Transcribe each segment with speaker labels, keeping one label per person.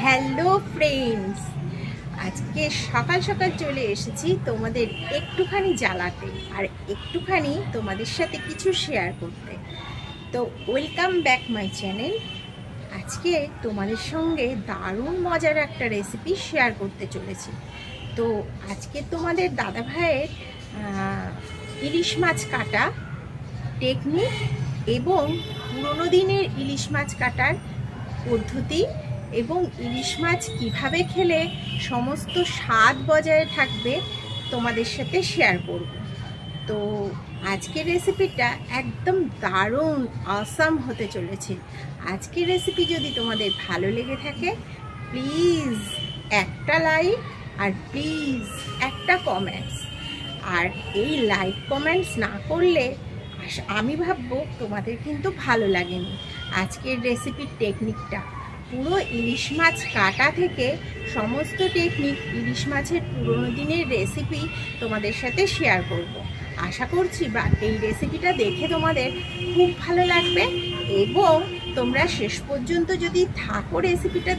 Speaker 1: Hello friends, আজকে সকাল সকাল চলে এসেছি তোমাদের একটুখানি জ্বালাতে আর একটুখানি তোমাদের সাথে কিছু শেয়ার করতে। তো ওয়েলকাম ব্যাক মাই চ্যানেল। আজকে তোমাদের সঙ্গে দারুণ মজার একটা রেসিপি শেয়ার করতে চলেছি। তো আজকে তোমাদের দাদা ভাইয়ের ইলিশ মাছ কাটা টেকনিক এবং পুরোনো দিনের ইলিশ মাছ কাটার পদ্ধতি এবং ইলিশ মাছ কীভাবে খেলে সমস্ত স্বাদ বজায় থাকবে তোমাদের সাথে শেয়ার করব। তো আজকের রেসিপিটা একদম দারুণ অসাম হতে চলেছে। আজকের রেসিপি যদি তোমাদের ভালো লেগে থাকে প্লিজ একটা লাইক আর প্লিজ একটা কমেন্টস। আর এই লাইক কমেন্টস না করলে আমি ভাববো তোমাদের কিন্তু ভালো লাগেনি। আজকের রেসিপির টেকনিকটা পুরো ইলিশ মাছ কাটা থেকে সমস্ত টেকনিক, ইলিশ মাছের পুরোনো দিনের রেসিপি তোমাদের সাথে শেয়ার করব। আশা করছি এই রেসিপিটা দেখে তোমাদের খুব ভালো লাগবে এবং তোমরা শেষ পর্যন্ত যদি থাকো রেসিপিটা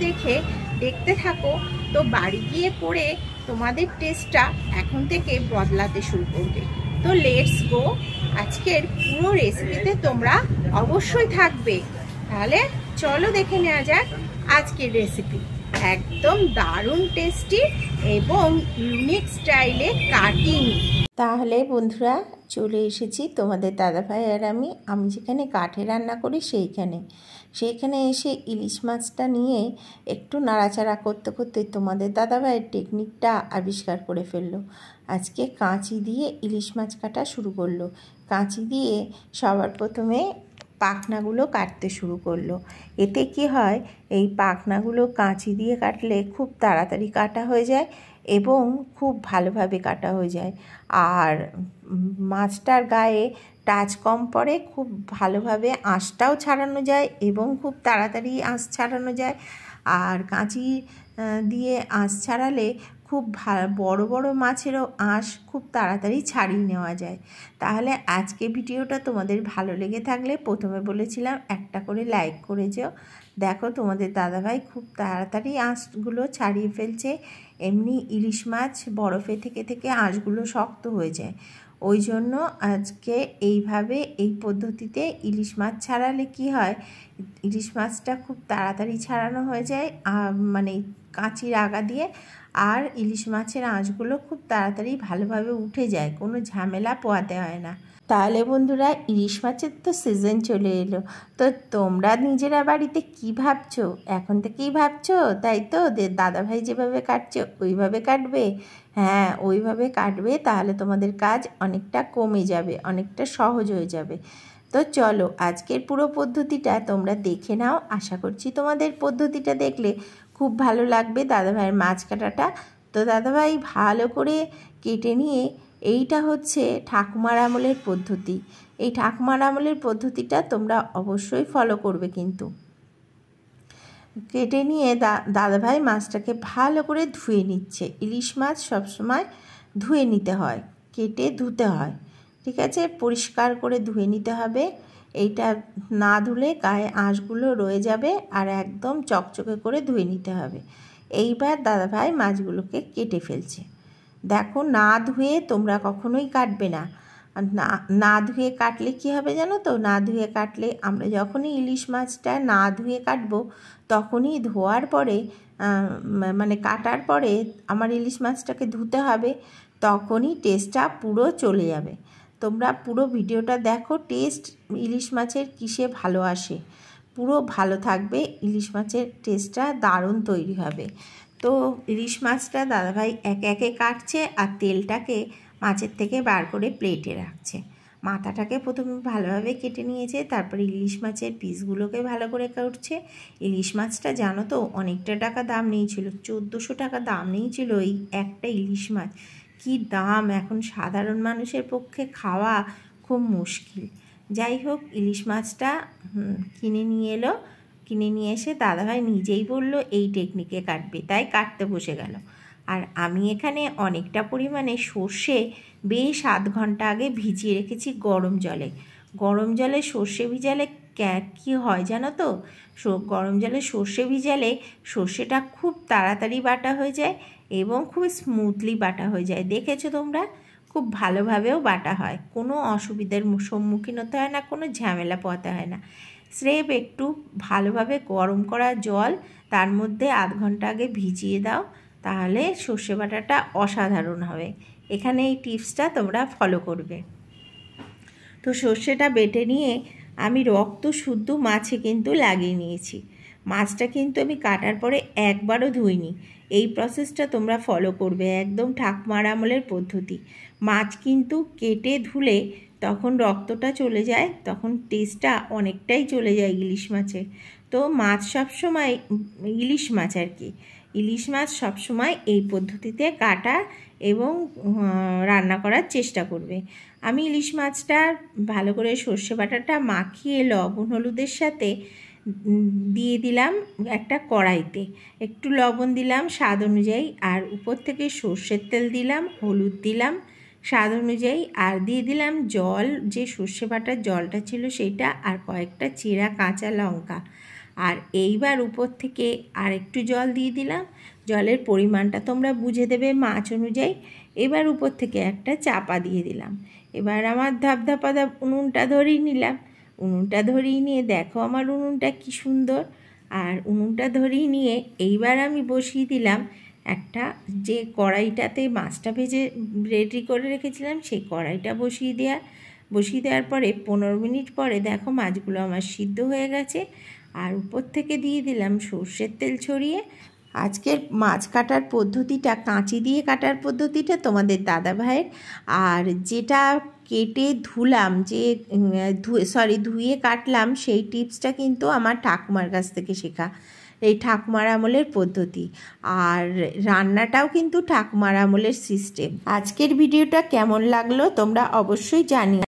Speaker 1: দেখতে থাকো তো বাড়ি গিয়ে করে তোমাদের টেস্টটা এখন থেকে বদলাতে শুরু করবে। তো লেটস গো, আজকের পুরো রেসিপিতে তোমরা অবশ্যই থাকবে। তাহলে চলো দেখে নেওয়া যাক আজকের রেসিপি। একদম দারুণ টেস্টি এবং ইউনিক স্টাইলে কাটিং। তাহলে বন্ধুরা চলে এসেছি তোমাদের দাদাভাই আর আমি যেখানে কাঠে রান্না করি সেইখানে এসে ইলিশ মাছটা নিয়ে একটু নাড়াচাড়া করতে করতে তোমাদের দাদাভাইয়ের টেকনিকটা আবিষ্কার করে ফেললো। আজকে কাঁচি দিয়ে ইলিশ মাছ কাটা শুরু করলো। কাঁচি দিয়ে সবার প্রথমে পাখনাগুলো কাটতে শুরু করলো। এতে কি হয়, এই পাখনাগুলো কাঁচি দিয়ে কাটলে খুব তাড়াতাড়ি কাটা হয়ে যায় এবং খুব ভালোভাবে কাটা হয়ে যায়। আর মাছটার গায়ে টাচ কম পড়ে, খুব ভালোভাবে আঁশটাও ছাড়ানো যায় এবং খুব তাড়াতাড়ি আঁশ ছাড়ানো যায়। আর কাঁচি দিয়ে আঁশ ছাড়ালে খুব বড় বড় মাছেরও আঁশ খুব তাড়াতাড়ি ছাড়িয়ে নেওয়া যায়। তাহলে আজকে ভিডিওটা তোমাদের ভালো লেগে থাকলে প্রথমে বলেছিলাম একটা করে লাইক করে যেও। দেখো তোমাদের দাদাভাই খুব তাড়াতাড়ি আঁশগুলো ছাড়িয়ে ফেলছে। এমনি ইলিশ মাছ বরফে থেকে থেকে আঁশগুলো শক্ত হয়ে যায়, ওই জন্য আজকে এইভাবে এই পদ্ধতিতে ইলিশ মাছ ছাড়ালে কি হয়, ইলিশ মাছটা খুব তাড়াতাড়ি ছাড়ানো হয়ে যায় মানে কাঁচির আগা দিয়ে। আর ইলিশ মাছের আঁশগুলো খুব তাড়াতাড়ি ভালোভাবে উঠে যায়, কোনো ঝামেলা পোহাতে হয় না। তাহলে বন্ধুরা ইলিশ মাছের তো সিজন চলে এলো, তো তোমরা নিজেরা বাড়িতে কি ভাবছো? এখন থেকেই ভাবছো তাই তো, দাদাভাই যেভাবে কাটছে ওইভাবে কাটবে? হ্যাঁ, ওইভাবে কাটবে, তাহলে তোমাদের কাজ অনেকটা কমে যাবে, অনেকটা সহজ হয়ে যাবে। তো চলো আজকের পুরো পদ্ধতিটা তোমরা দেখে নাও। আশা করছি তোমাদের পদ্ধতিটা দেখলে খুব ভালো লাগবে দাদাভাইয়ের মাছ কাটাটা। তো দাদাভাই ভালো করে কেটে নিয়ে, এইটা হচ্ছে ঠাকুমার আমলের পদ্ধতি। এই ঠাকুমার আমলের পদ্ধতিটা তোমরা অবশ্যই ফলো করবে। কিন্তু কেটে নিয়ে দাদাভাই মাছটাকে ভালো করে ধুয়ে নিচ্ছে। ইলিশ মাছ সবসময় ধুয়ে নিতে হয়, কেটে ধুতে হয়, ঠিক আছে? পরিষ্কার করে ধুয়ে নিতে হবে। এইটা না ধুলে গায়ে আঁশগুলো রয়ে যাবে, আর একদম চকচকে করে ধুয়ে নিতে হবে। এইবার দাদাভাই মাছগুলোকে কেটে ফেলছে। দেখো, না ধুয়ে তোমরা কখনোই কাটবে না। না ধুয়ে কাটলে কি হবে জানো তো? না ধুয়ে কাটলে, আমরা যখনই ইলিশ মাছটা না ধুয়ে কাটবো তখনই ধোয়ার পরে মানে কাটার পরে আমার ইলিশ মাছটাকে ধুতে হবে, তখনই টেস্টটা পুরো চলে যাবে। তোমরা পুরো ভিডিওটা দেখো, টেস্ট ইলিশ মাছের কিসে ভালো আসে, পুরো ভালো থাকবে, ইলিশ মাছের টেস্টটা দারুণ তৈরি হবে। তো ইলিশ মাছটা দাদাভাই একে একে কাটছে আর তেলটাকে মাছের থেকে বার করে প্লেটে রাখছে। মাথাটাকে প্রথমে ভালোভাবে কেটে নিয়েছে, তারপরে ইলিশ মাছের পিসগুলোকে ভালো করে কাটছে। ইলিশ মাছটা জানো তো অনেকটা টাকা দাম নিয়েছিল, 1400 টাকা দাম নিয়েছিল এই একটা ইলিশ মাছ। কি দাম! এখন সাধারণ মানুষের পক্ষে খাওয়া খুব মুশকিল। যাই হোক, ইলিশ মাছটা কিনে নিয়ে এলো। কিনে নিয়ে এসে দাদাভাই নিজেই বলল এই টেকনিকে কাটবে, তাই কাটতে বসে গেল। আর আমি এখানে অনেকটা পরিমাণে সর্ষে বেশ 8 ঘন্টা আগে ভিজিয়ে রেখেছি গরম জলে। গরম জলে সর্ষে ভিজালে কী হয় জানো তো? গরম জলে সর্ষে ভিজালে সর্ষেটা খুব তাড়াতাড়ি বাটা হয়ে যায় এবং খুব স্মুথলি বাটা হয়ে যায়। দেখেছো তোমরা, খুব ভালোভাবেও বাটা হয়, কোনো অসুবিধার সম্মুখীন হতে হয় না, কোনো ঝামেলা পোহাতে হয় না। স্রেফ একটু ভালোভাবে গরম করা জল তার মধ্যে আধ ঘন্টা আগে ভিজিয়ে দাও, তাহলে সর্ষে বাটাটা অসাধারণ হবে। এখানে এই টিপসটা তোমরা ফলো করবে। তো সর্ষেটা বেটে নিয়ে আমি রক্ত শুদ্ধ মাছে কিন্তু লাগিয়ে নিয়েছি। মাছটা কিন্তু আমি কাটার পরে একবারও ধুইনি। এই প্রসেসটা তোমরা ফলো করবে, একদম ঠাকুমার আমলের পদ্ধতি। মাছ কিন্তু কেটে ধুলে তখন রক্তটা চলে যায়, তখন টেস্টটা অনেকটাই চলে যায় ইলিশ মাছের। তো মাছ সবসময়, ইলিশ মাছ আর কি, ইলিশ মাছ সবসময় এই পদ্ধতিতে কাটা এবং রান্না করার চেষ্টা করবে। আমি ইলিশ মাছটা ভালো করে সর্ষে বাটাটা মাখিয়ে লবণ হলুদের সাথে দিয়ে দিলাম একটা কড়াইতে, একটু লবণ দিলাম স্বাদ অনুযায়ী, আর উপর থেকে সর্ষের তেল দিলাম, হলুদ দিলাম স্বাদ অনুযায়ী, আর দিয়ে দিলাম জল, যে সর্ষে বাটার জলটা ছিল সেইটা, আর কয়েকটা চিরা কাঁচা লঙ্কা। আর এইবার উপর থেকে আর একটু জল দিয়ে দিলাম, জলের পরিমাণটা তোমরা বুঝে দেবে মাছ অনুযায়ী। এবার উপর থেকে একটা চাপা দিয়ে দিলাম। এবার আমার ধাপধাপা উনুনটা ধরিয়ে নিলাম। উনুনটা ধরিয়ে নিয়ে দেখো আমার উনুনটা কি সুন্দর। আর উনুনটা ধরিয়ে নিয়ে এইবার আমি বসিয়ে দিলাম একটা, যে কড়াইটাতে মাছটা ভেজে রেডি করে রেখেছিলাম সেই কড়াইটা বসিয়ে দেওয়ার পরে 15 মিনিট পরে দেখো মাছগুলো আমার সিদ্ধ হয়ে গেছে। আর উপর থেকে দিয়ে দিলাম সর্ষের তেল ছড়িয়ে। আজকের মাছ কাটার পদ্ধতিটা, কাঁচি দিয়ে কাটার পদ্ধতিটা তোমাদের দাদা ভাইয়ের, আর যেটা কেটে ধুলাম, যে ধুয়ে কাটলাম, সেই টিপসটা কিন্তু আমার ঠাকুমার কাছ থেকে শেখা, এই ঠাকুমার আমলের পদ্ধতি। আর রান্নাটাও কিন্তু ঠাকুমার আমলের সিস্টেম। আজকের ভিডিওটা কেমন লাগলো তোমরা অবশ্যই জানিও।